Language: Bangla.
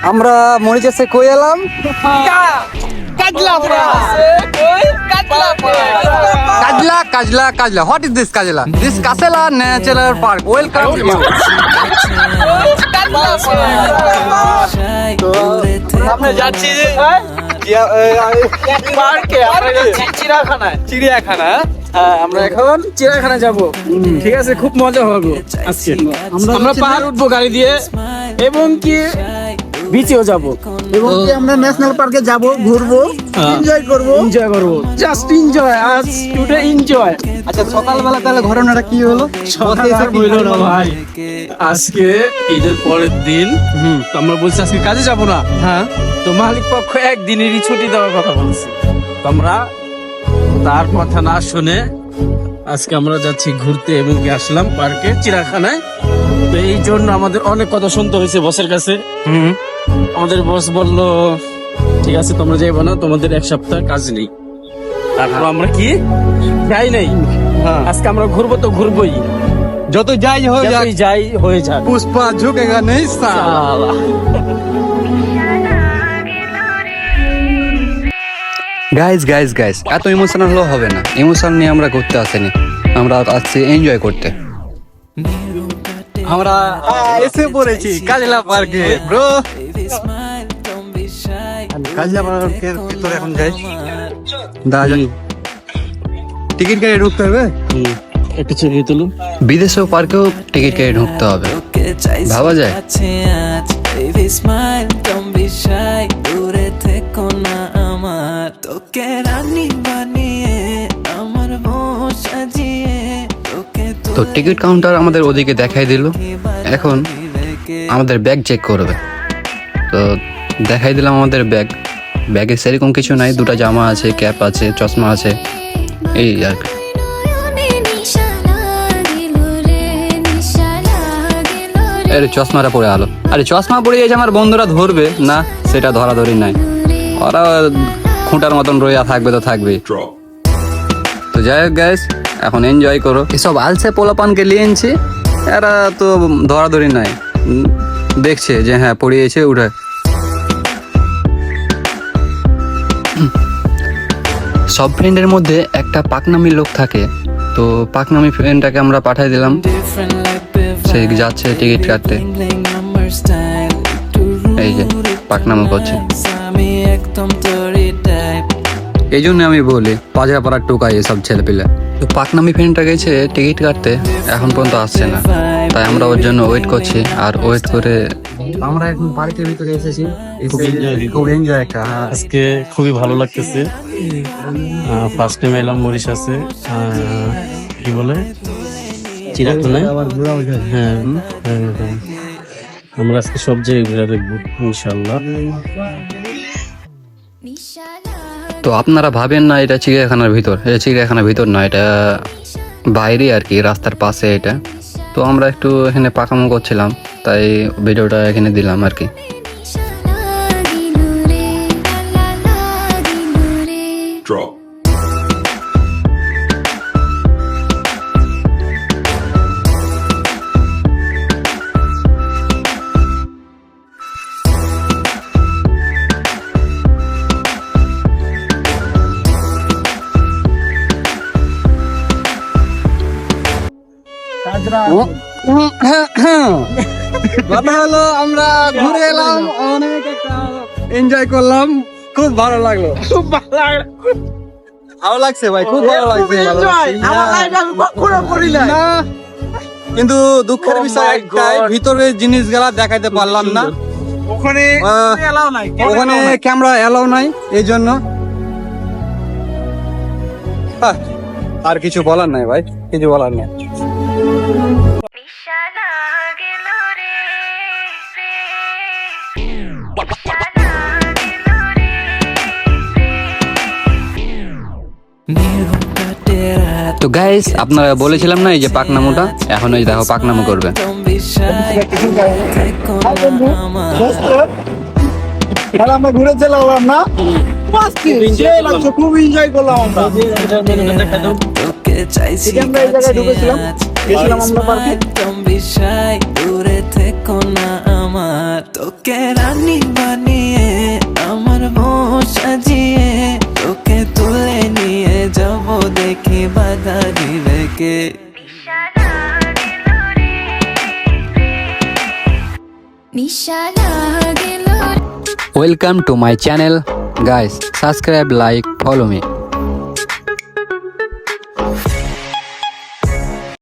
আমরা মরিচে কই এলাম Kajla Kajla Kajla what is this Kajla this কাসেলা ন্যাচারাল পার্ক ওয়েলকাম ইউ আমরা যাচ্ছি পার্কে, আমরা যাচ্ছি চিড়িয়াখানা। হ্যাঁ, আমরা এখন চিড়িয়াখানা যাব। ঠিক আছে, খুব মজা হবে আজকে। আমরা পাহাড় উঠবো গাড়ি দিয়ে এবং কি বিচেও যাব এবং কি আমরা ন্যাশনাল পার্কে যাব, ঘুরবো, এনজয় করবো। জাস্ট এনজয়, আজ টুডে এনজয়। আচ্ছা সকালবেলা তাহলে ঘটনাটা কি হলো? ভাই আজকে ঈদের পরের দিন তো আমরা বলছি আজকে কাজে যাব না। হ্যাঁ তো মালিক পক্ষ একদিনেরই ছুটি দেওয়ার কথা বলছে। তো আমরা তার কথা না শুনে আজকে আমরা যাচ্ছি ঘুরতে এবং কি আসলাম পার্কে চিড়িয়াখানায়। তো এই জন্য আমাদের অনেক কথা শুনতে হয়েছে বসের কাছে। আমাদের বস বলল ঠিক আছে তোমরা যাইবো না, তোমাদের এক সপ্তাহ কাজ নেই। তারপর আমরা কি যাই নাই, আজকে আমরা ঘুরবো তো ঘুরবোই, যত যাই হয়ে যাক যতই যাই হয়ে যাক। পুষ্পা ঝুঁকেগা নেই সালা। গাইজ গাইজ গাইজ এত ইমোশনাল হলেও হবে না। ইমোশন নিয়ে আমরা ঘুরতে আসিনি, আমরা আসছি এনজয় করতে। আমরা এসে পড়েছি কাজলা পার্কে ব্রো। কাজলা পার্কের ভিতরে এখন যাই, দাদা টিকিট কেটে ঢুকতে হবে। একটু ছবি তুলুন। বিদেশেও পার্কেও টিকিট কেটে ঢুকতে হবে, ভাবা যায়? তো টিকিট কাউন্টার আমাদের ওদিকে দেখাই দিল। এখন আমাদের ব্যাগ চেক করবে, তো দেখাই দিলাম আমাদের ব্যাগ। ব্যাগে সেরকম কিছু নাই, দুটো জামা আছে, ক্যাপ আছে, চশমা আছে, এই আর কি। আরে চশমাটা পরে আলো, আরে চশমা পরে গেছে আমার বন্ধুরা ধরবে না, সেটা ধরাধরি নাই। ওরা খুঁটার মতন রইয়া থাকবে তো থাকবে। তো যাই হোক গ্যাস, এখন এনজয় করো। এসব আলসে পোলাপানকে নিয়ে এনেছি, এরা তো ধরাধরি নাই, দেখছে যে হ্যাঁ পড়িয়েছে উঠে। সব ফ্রেন্ডের মধ্যে একটা পাকনামি লোক থাকে, তো পাকনামি ফ্রেন্ডটাকে আমরা পাঠিয়ে দিলাম। সে যাচ্ছে টিকিট কাটতে, এই যে পাকনামি করছে। এই জন্য আমি বলি পাজরা পাড়ার টোকাই এসব ছেলে পেলে। তো পাকনামি ফ্রেন্ডটা গেছে টিকিট কাটতে, এখন পর্যন্ত আসছে না, তাই আমরা ওর জন্য ওয়েট করছি। আর ওয়েট করে আমরা এখন পার্কের ভিতরে এসেছি। খুব এনজয় একটা, আজকে খুবই ভালো লাগতেছে। ফার্স্ট টাইম এলাম মরিশাসে, কি বলে চিড়িয়াখানায়। হ্যাঁ, আমরা আজকে সব জায়গায় ঘুরে দেখবো ইনশাল্লাহ। তো আপনারা ভাবেন না এটা চিড়িয়াখানার ভিতর, এটা চিড়িয়াখানার ভিতর না, এটা বাইরে আর কি, রাস্তার পাশে এটা। তো আমরা একটু এখানে পাকামো করছিলাম, তাই ভিডিওটা এখানে দিলাম আর কি। কথা হলো আমরা ঘুরে এলাম, অনেক একটা এনজয় করলাম, খুব ভালো লাগলো। ভালো লাগছে ভাই, খুব ভালো লাগছে। না কিন্তু দুঃখের বিষয় একটাই, ভিতরের জিনিসগুলা দেখাইতে পারলাম না। ওখানে ক্যামেরা এলাও নাই, এই জন্য আর কিছু বলার নাই ভাই, কিছু বলার নাই। তো গাইস আপনারা বলেছিলাম না এই যে পাকনামুটা, এখন এই দেখো পাকনামু করবে। আমরা ঘুরে চলাম না, খুব এনজয় করলাম আমরা। আমরা এই জায়গায় ঢুকেছিলাম, গেছিলাম আমরা পার্কে। তোকে রানী বানিয়ে আমার বউ সাজিয়ে তোকে তুলে নিয়ে যাব দেখি বাধা দিবে কে Welcome to my channel, guys. Subscribe, like, follow me.